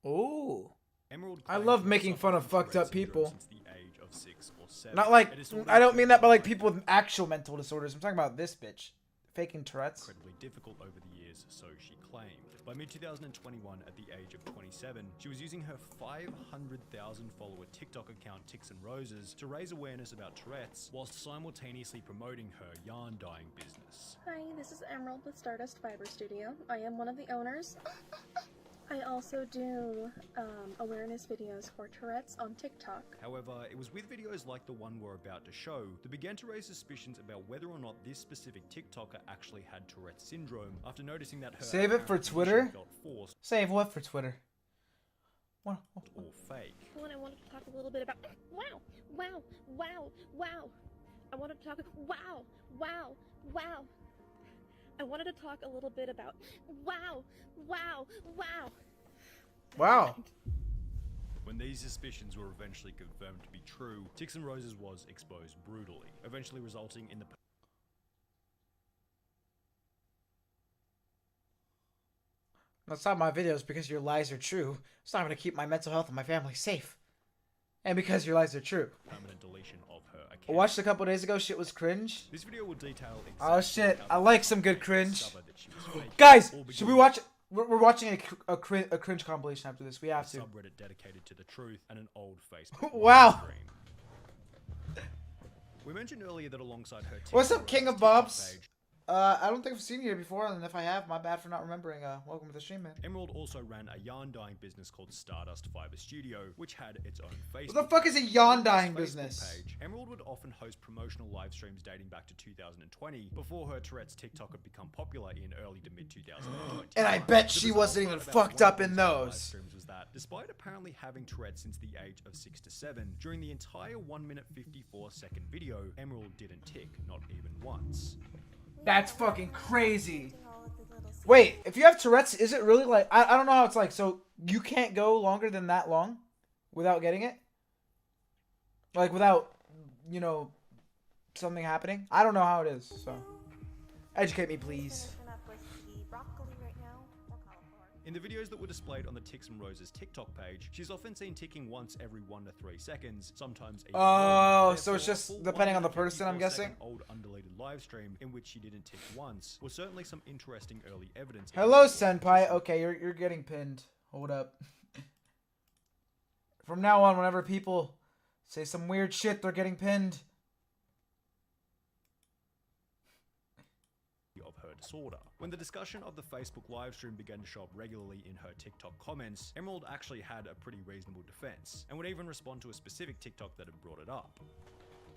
Ooh. Emerald I claims love to have making fun of suffered from fucked up Tourette's syndrome people. since the age of 6 or 7. Not like, A disorder I don't mean that by like affecting people with actual mental disorders. I'm talking about this bitch. Faking Tourette's. incredibly difficult over the years, so she claimed. By mid-2021, at the age of 27, she was using her 500,000 follower TikTok account Ticks and Roses to raise awareness about Tourette's whilst simultaneously promoting her yarn dyeing business. Hi, this is Emerald with Stardust Fiber Studio. I am one of the owners. I also do awareness videos for Tourette's on TikTok. However, it was with videos like the one we're about to show that began to raise suspicions about whether or not this specific TikToker actually had Tourette's syndrome after noticing that her Save it for apparent Twitter? condition felt forced Save what for Twitter? What? or fake. Well, I wanted to talk a little bit about wow. I wanted to talk wow. I wanted to talk a little bit about wow. Wow. When these suspicions were eventually confirmed to be true, Ticks and Roses was exposed brutally, eventually resulting in the That's not my videos because your lies are true. It's not going to keep my mental health and my family safe. And because your lies are true. permanent deletion of her account. I watched a couple days ago, shit was cringe. This video will detail Oh exactly shit, how I the like some good TikToker cringe. discovered that she was fake, Guys, all should we beginning watch? We're watching a cringe compilation after this. We with have a to. subreddit dedicated to the truth and an old Facebook Wow. live stream. We mentioned earlier that alongside her What's TikTok up, King of TikTok Bobs? page, I don't think I've seen you here before, and if I have, my bad for not remembering. Welcome to the stream, man. Emerald also ran a yarn dyeing business called Stardust Fiber Studio, which had its own Facebook. What the fuck is a yarn On this dyeing Facebook business? Page, Emerald would often host promotional live streams dating back to 2020, before her Tourette's TikTok had become popular in early to mid 2020. And I bet she wasn't even fucked up in those. Was that, despite apparently having Tourette's since the age of 6 to 7, during the entire 1 minute 54-second video, Emerald didn't tick, not even once. That's fucking crazy. Wait, if you have Tourette's, is it really like... I don't know how it's like. So you can't go longer than that long without getting it? Like without, you know, something happening? I don't know how it is, so... Educate me, please. In the videos that were displayed on the Ticks and Roses TikTok page, she's often seen ticking once every 1 to 3 seconds, sometimes even Oh, more. so it's Therefore, just a full depending on the 1 person, I'm 54 guessing? second old undeleted live stream in which she didn't tick once was certainly some interesting early evidence. Hello, Senpai. Okay, you're getting pinned. Hold up. From now on, whenever people say some weird shit, they're getting pinned. Of her disorder. When the discussion of the Facebook livestream began to show up regularly in her TikTok comments, Emerald actually had a pretty reasonable defense, and would even respond to a specific TikTok that had brought it up.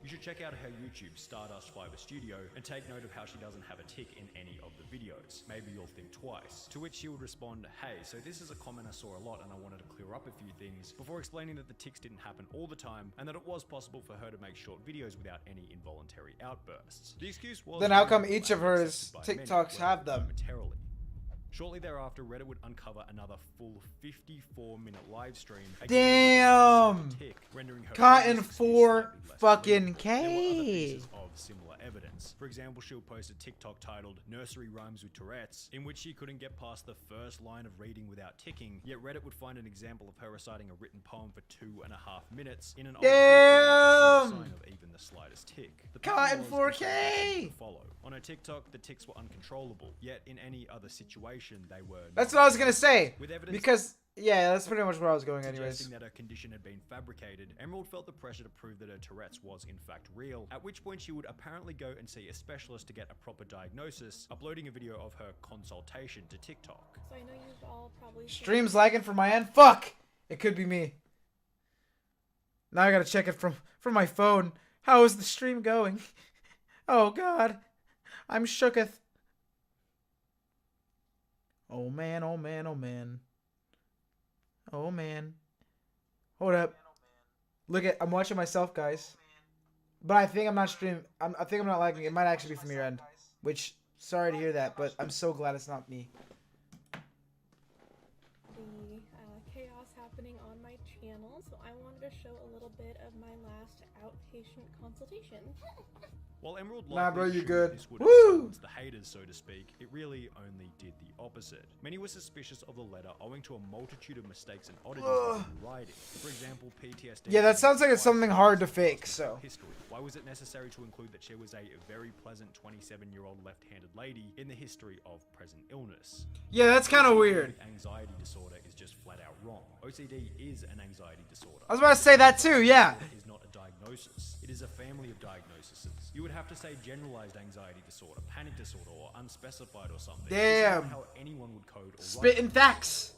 You should check out her YouTube, Stardust Fiber Studio, and take note of how she doesn't have a tick in any of the videos. Maybe you'll think twice. To which she would respond, hey, so this is a comment I saw a lot and I wanted to clear up a few things, before explaining that the ticks didn't happen all the time, and that it was possible for her to make short videos without any involuntary outbursts. The excuse was... Then how come each of reasonable and hers accepted by many, TikToks have well, them? momentarily. Shortly thereafter, Reddit would uncover another full 54-minute live stream. Damn! Tick, rendering her Cotton previous excuse for slightly less fucking believable. There were other K. pieces of similar evidence. For example, she'll post a TikTok titled Nursery Rhymes with Tourette's, in which she couldn't get past the first line of reading without ticking, yet Reddit would find an example of her reciting a written poem for 2.5 minutes in an old book without a sign of even the slightest tick. The Cotton pattern was 4K! to follow. On her TikTok, the ticks were uncontrollable, yet in any other situation, they were... That's what I was gonna say. With evidence Because, yeah, that's pretty much where I was going anyways. suggesting that her condition had been fabricated, Emerald felt the pressure to prove that her Tourette's was in fact real, at which point she would apparently go and see a specialist to get a proper diagnosis, uploading a video of her consultation to TikTok. So I know you've all probably seen Stream's lagging from my end. Fuck! It could be me. Now I gotta check it from my phone. How is the stream going? Oh god. I'm shooketh. Oh man, oh man, oh man. Oh man. Hold up. Look at, I'm watching myself, guys. But I think I'm not streaming. I think I'm not lagging. It might actually be from your end. Which, sorry to hear that, but I'm so glad it's not me. the chaos happening on my channel, so I wanted to show a little bit of my last outpatient consultation. While Emerald Nah, bro, likely you assured good. this would have Woo! silenced the haters, so to speak, it really only did the opposite. Many were suspicious of the letter owing to a multitude of mistakes and oddities within the writing. For example, PTSD. Yeah, that sounds like it's something hard to fake, so. History. Why was it necessary to include that she was a very pleasant 27-year-old left-handed lady in the history of present illness? Yeah, that's kind of weird. Anxiety disorder is just flat out wrong. OCD is an anxiety disorder. I was about to say that too, yeah. It is not a diagnosis. It is a family of diagnoses. You would have to say generalized anxiety disorder, panic disorder, or unspecified or something. This is not Damn. how anyone would code or Spitting write. facts.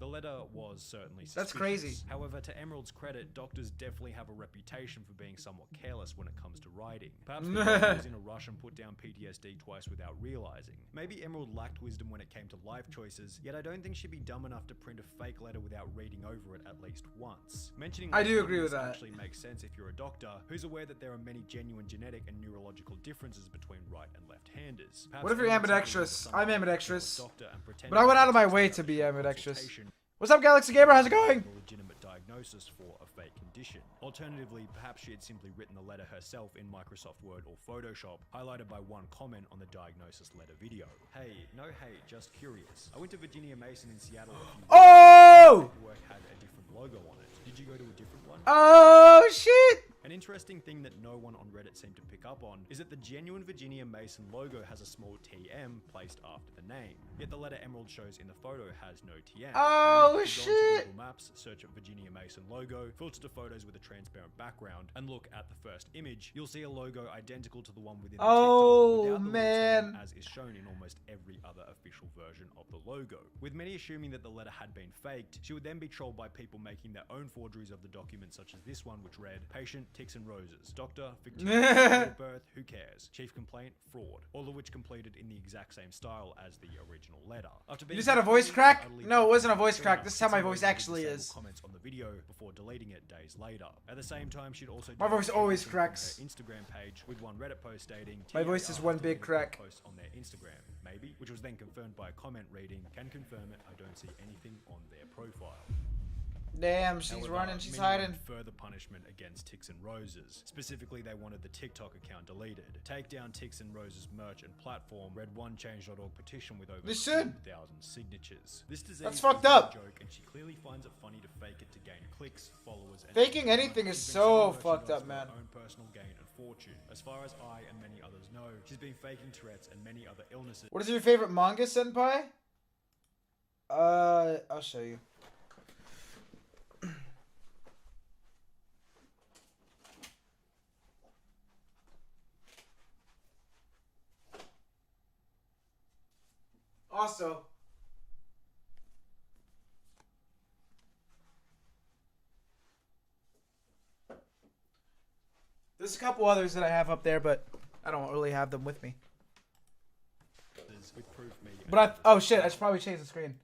The letter was certainly suspicious. That's crazy. However, to Emerald's credit, doctors definitely have a reputation for being somewhat careless when it comes to writing. Perhaps the doctor was in a rush and put down PTSD twice without realizing. Maybe Emerald lacked wisdom when it came to life choices, yet I don't think she'd be dumb enough to print a fake letter without reading over it at least once. Mentioning I do left-handedness agree with that. actually makes sense if you're a doctor who's aware that there are many genuine genetic and neurological differences between right and left-handers. Perhaps What if you're Emerald simply ambidextrous? looked at I'm someone ambidextrous. doctor and pretended But I went to out of my have way a to be short ambidextrous. consultation. What's up, Galaxy Gamer? How's it going? A legitimate diagnosis for a fake condition. Alternatively, perhaps she had simply written the letter herself in Microsoft Word or Photoshop, highlighted by one comment on the diagnosis letter video. Hey, no hate, just curious. I went to Virginia Mason in Seattle a few weeks Oh! ago. Paperwork had a different logo on it. Did you go to a different one? Oh, shit! An interesting thing that no one on Reddit seemed to pick up on is that the genuine Virginia Mason logo has a small TM placed after the name. Yet the letter Emerald shows in the photo has no TM. Oh, If you go onto shit. Google Maps, search up Virginia Mason logo, filter to photos with a transparent background, and look at the first image, you'll see a logo identical to the one within the Oh, TikTok, without the man. little TM as is shown in almost every other official version of the logo. With many assuming that the letter had been faked, she would then be trolled by people making their own forgeries of the document, such as this one, which read, "Patient, ticks and roses. Doctor, fictitious. Date of birth, who cares? Chief complaint, fraud." All of which completed in the exact same style as the original letter. After You being just had a voice completely crack? and utterly No, it wasn't a baffled voice by crack. the This is how my Rona, voice Rona actually disabled is. comments on the video before deleting it days later. At the same time, she'd also My voice deleted always everything from cracks. her Instagram page with one Reddit post stating, My voice is one after big deleting crack. the post on their Instagram, maybe, which was then confirmed by a comment reading, "Can confirm it, I don't see anything on their profile." Damn, she's However, running, she's many wanted hiding. further punishment against Ticks and Roses. Specifically, they wanted the TikTok account deleted. Take down Ticks and Roses merch and platform. Read one Change.org petition with over They should. 1,000 signatures. This disease That's is fucked no up. joke, and she clearly finds it funny to fake it to gain clicks, followers, and Faking anything is She's been so selling fucked up, merchandise for man. her own personal gain and fortune. As far as I and many others know, she's been faking Tourettes and many other illnesses. What is your favorite manga, senpai? I'll show you. Also, there's a couple others that I have up there, but I don't really have them with me. With proof me. But oh shit, I should probably change the screen.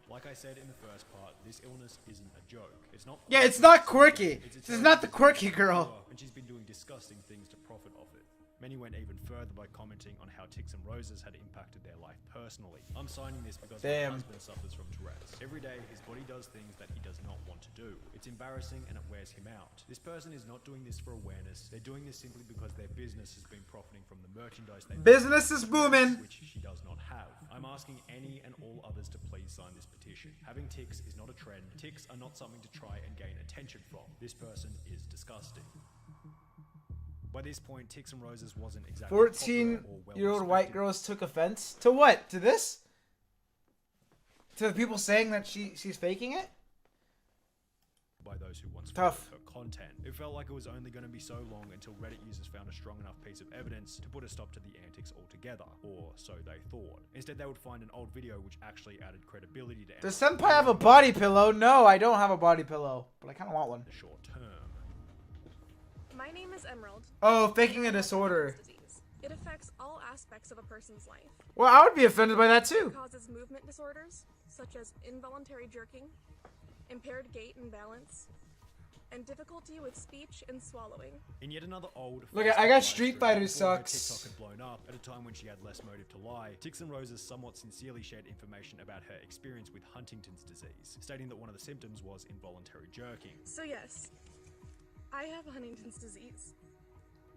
Like I said in the first part, this illness isn't a joke. It's not. Yeah, it's not quirky. It's a This is not the terrible quirky disease, girl. and she's been doing disgusting things to profit off it. Many went even further by commenting on how Ticks and Roses had impacted their life personally. I'm signing this because Damn. my husband suffers from Tourette's. Every day, his body does things that he does not want to do. It's embarrassing and it wears him out. This person is not doing this for awareness. They're doing this simply because their business has been profiting from the merchandise they Business is booming. which she does not have. I'm asking any and all others to please sign this petition. Having tics is not a trend. Tics are not something to try and gain attention from. This person is disgusting. By this point, Ticks and Roses wasn't exactly 14-year-old white girls took offense to what? To this? To the people saying that she's faking it? by those who once Tough. followed her content. It felt like it was only going to be so long until Reddit users found a strong enough piece of evidence to put a stop to the antics altogether, or so they thought. Instead, they would find an old video which actually added credibility to Does Senpai have a body pillow? No, I don't have a body pillow, but I kind of want one. the short term. My name is Emerald. Oh, faking a disorder. Disease. It affects all aspects of a person's life. Well, I would be offended by that too. It causes movement disorders, such as involuntary jerking, impaired gait and balance, and difficulty with speech and swallowing. In yet another old Look, Facebook I got live Street stream Fighter before her sucks. TikTok had blown up at a time when she had less motive to lie. Ticks and Roses somewhat sincerely shared information about her experience with Huntington's disease, stating that one of the symptoms was involuntary jerking. So yes, I have Huntington's disease.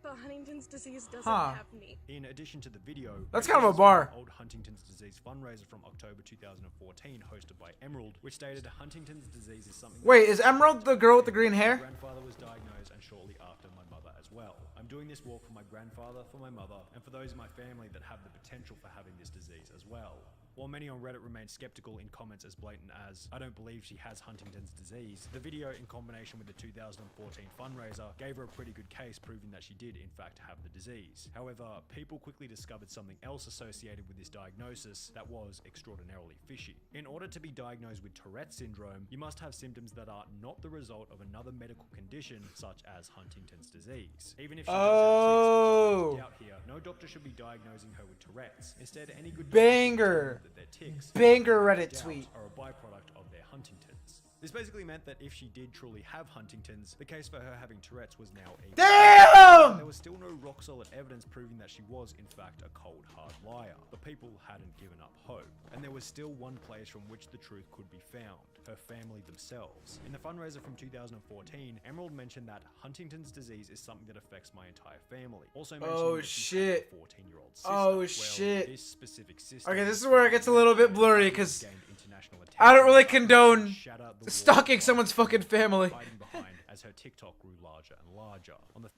but Huntington's disease doesn't Huh. have me. In addition to the video, That's kind of a bar. Old Huntington's disease fundraiser from October 2014, hosted by Emerald, which stated Huntington's disease is something. Wait, is Emerald the girl with the green My hair? grandfather was diagnosed, and shortly after, my mother as well. I'm doing this walk for my grandfather, for my mother, and for those in my family that have the potential for having this disease as well. While many on Reddit remain skeptical in comments as blatant as, "I don't believe she has Huntington's disease," the video in combination with the 2014 fundraiser gave her a pretty good case proving that she did in fact have the disease. However, people quickly discovered something else associated with this diagnosis that was extraordinarily fishy. In order to be diagnosed with Tourette's syndrome, you must have symptoms that are not the result of another medical condition such as Huntington's disease. Even if she does have tics, which is no doubt here, no doctor should be diagnosing her with Tourette's. Instead, any good doctor should Banger. that their tics Banger Reddit doubts tweet. are a byproduct of their Huntington's. This basically meant that if she did truly have Huntington's, the case for her having Tourette's was now a Damn! There was still no rock-solid evidence proving that she was, in fact, a cold, hard liar. But people hadn't given up hope. And there was still one place from which the truth could be found: her family themselves. In the fundraiser from 2014, Emerald mentioned that Huntington's disease is something that affects my entire family. Also mentioning that she had a 14-year-old sister. Oh, Well, shit. this specific sister Okay, this is where it gets a little bit blurry, because gained international I don't really attention, condone shatter the stalking walls someone's fucking family. hiding behind as her TikTok grew larger and larger. On the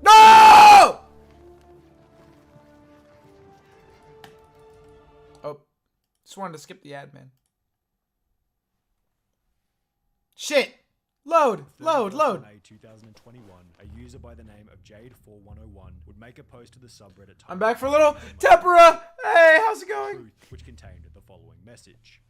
No! Oh, just wanted to skip the ad, man. Shit! Load! Load! Load! May 2021, a user by the name of Jade4101 would make a post to the subreddit. I'm back for a little tempura! Hey, how's it going? Truth, which contained the following message.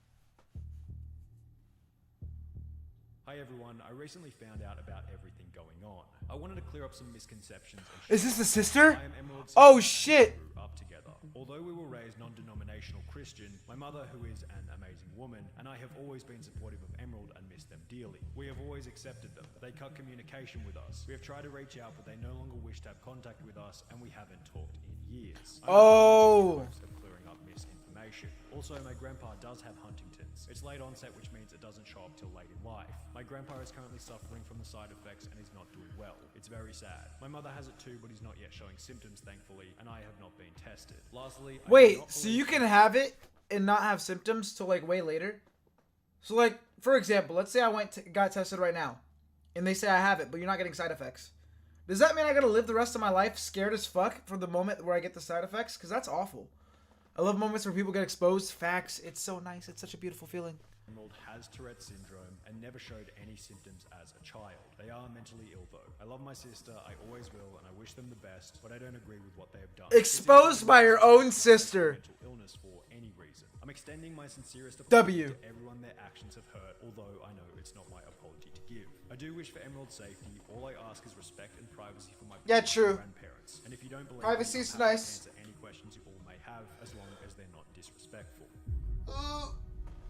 Hi everyone, I recently found out about everything going on. I wanted to clear up some misconceptions. And Is this the sister? I am Emerald's Oh, sister, shit. and we grew up together. Although we were raised non-denominational Christian, my mother, who is an amazing woman, and I have always been supportive of Emerald and miss them dearly. We have always accepted them. They cut communication with us. We have tried to reach out, but they no longer wish to have contact with us, and we haven't talked in years. Oh. Of clearing up misinformation. Also, my grandpa does have Huntington's. It's late onset, which means it doesn't show up till late in life. My grandpa is currently suffering from the side effects and is not doing well. It's very sad. My mother has it too, but he's not yet showing symptoms, thankfully, and I have not been tested. Lastly, I do Wait, not so believe you can have it and not have symptoms till like way later? So like, for example, let's say I got tested right now, and they say I have it, but you're not getting side effects. Does that mean I gotta live the rest of my life scared as fuck for the moment where I get the side effects? Because that's awful. I love moments where people get exposed. Facts. It's so nice. It's such a beautiful feeling. Emerald has Tourette's syndrome and never showed any symptoms as a child. They are mentally ill though. I love my sister, I always will, and I wish them the best, but I don't agree with what they have done. Exposed by your own sister. Mental illness for any reason. I'm extending my sincerest W. apology to everyone their actions have hurt, although I know it's not my apology to give. I do wish for Emerald's safety. All I ask is respect and privacy for my Yeah, parents true. and grandparents. And if you don't believe Privacy me, is I'm happy to nice. answer any questions you all may have, as long as they're not disrespectful.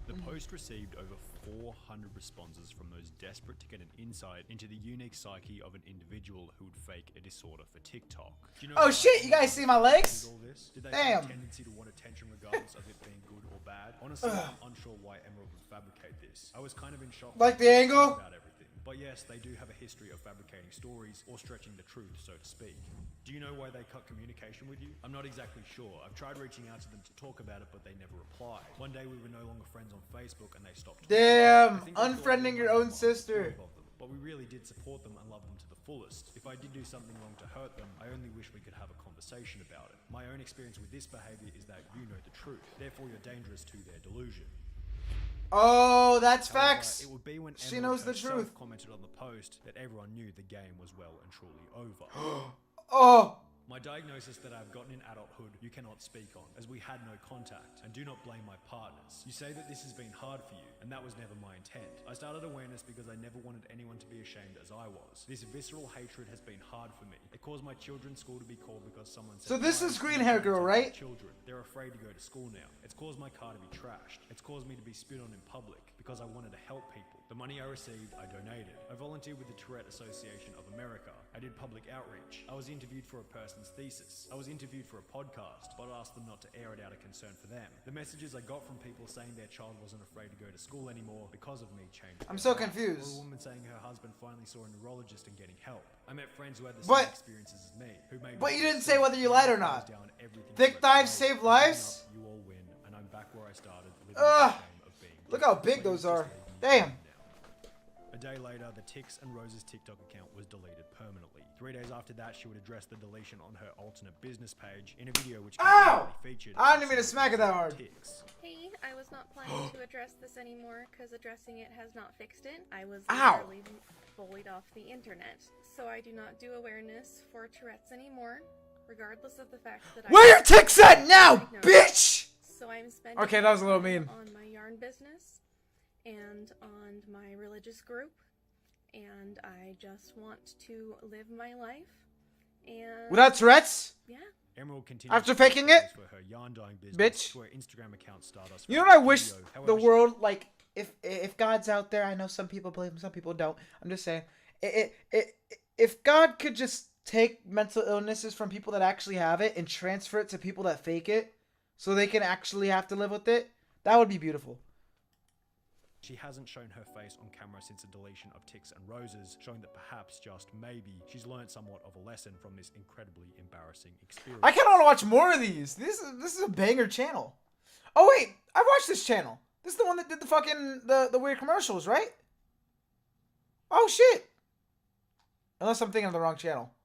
The post received over 400 responses from those desperate to get an insight into the unique psyche of an individual who would fake a disorder for TikTok. Do you know Oh why shit, you guys see my legs? all this? Did they Damn. have a tendency to want attention regardless of it being good or bad? Honestly, I'm unsure why Emerald would fabricate this. I was kind of in shock Like the angle? about everything. But yes, they do have a history of fabricating stories or stretching the truth, so to speak. Do you know why they cut communication with you? I'm not exactly sure. I've tried reaching out to them to talk about it, but they never replied. One day we were no longer friends on Facebook and they stopped talking. Damn, I think they thought unfriending we your were own supportive sister. of them, but we really did support them and love them to the fullest. If I did do something wrong to hurt them, I only wish we could have a conversation about it. My own experience with this behavior is that you know the truth, therefore you're dangerous to their delusion. Oh, that's However, facts. it would be when She Emerald knows the herself truth. commented on the post that everyone knew the game was well and truly over. Oh, My diagnosis that I've gotten in adulthood, you cannot speak on, as we had no contact, and do not blame my partners. You say that this has been hard for you, and that was never my intent. I started awareness because I never wanted anyone to be ashamed as I was. This visceral hatred has been hard for me. It caused my children's school to be called because someone said, so this "Why is are green you hair trying to girl, take right? Children, they're afraid to go to school now. It's caused my car to be trashed. It's caused me to be spit on in public because I wanted to help people. The money I received, I donated. I volunteered with the Tourette's Association of America. I did public outreach. I was interviewed for a person person's thesis. I was interviewed for a podcast, but asked them not to air it out of concern for them. The messages I got from people saying their child wasn't afraid to go to school anymore because of me changed. I'm so their life. confused. Or a woman saying her husband finally saw a neurologist and getting help. I met friends who had the But- same experiences as me, who made but me you didn't feel say whether you lied or not. down everything Thick Tourette's dives made. save Giving lives? up, you all win, and I'm back where I started, living Ugh. the shame of being Look how different. big Please those just are. leave me Damn. now. A day later, the Ticks and Roses TikTok account was deleted permanently. 3 days after that, she would address the deletion on her alternate business page in a video which Ow! conveniently featured. I didn't mean to smack it that hard. Ticks. Hey, I was not planning to address this anymore because addressing it has not fixed it. I was Ow. literally bullied off the internet. So I do not do awareness for Tourette's anymore, regardless of the fact that Where I your ticks at now, bitch? So I'm spending Okay, that was a little time mean. on my yarn business and on my religious group, and I just want to live my life. And Without Tourette's? yeah. Emerald continued After to faking post it? for her yarn dyeing business Bitch. to her Instagram account Stardust. You know what I wish Video. the However, she- world, like, if God's out there, I know some people believe him, some people don't. I'm just saying, if God could just take mental illnesses from people that actually have it and transfer it to people that fake it, so they can actually have to live with it, that would be beautiful. She hasn't shown her face on camera since the deletion of Ticks and Roses, showing that perhaps, just maybe, she's learned somewhat of a lesson from this incredibly embarrassing experience. I kind of want to watch more of these. This is a banger channel. Oh wait, I've watched this channel. This is the one that did the fucking the weird commercials, right? Oh shit. Unless I'm thinking of the wrong channel.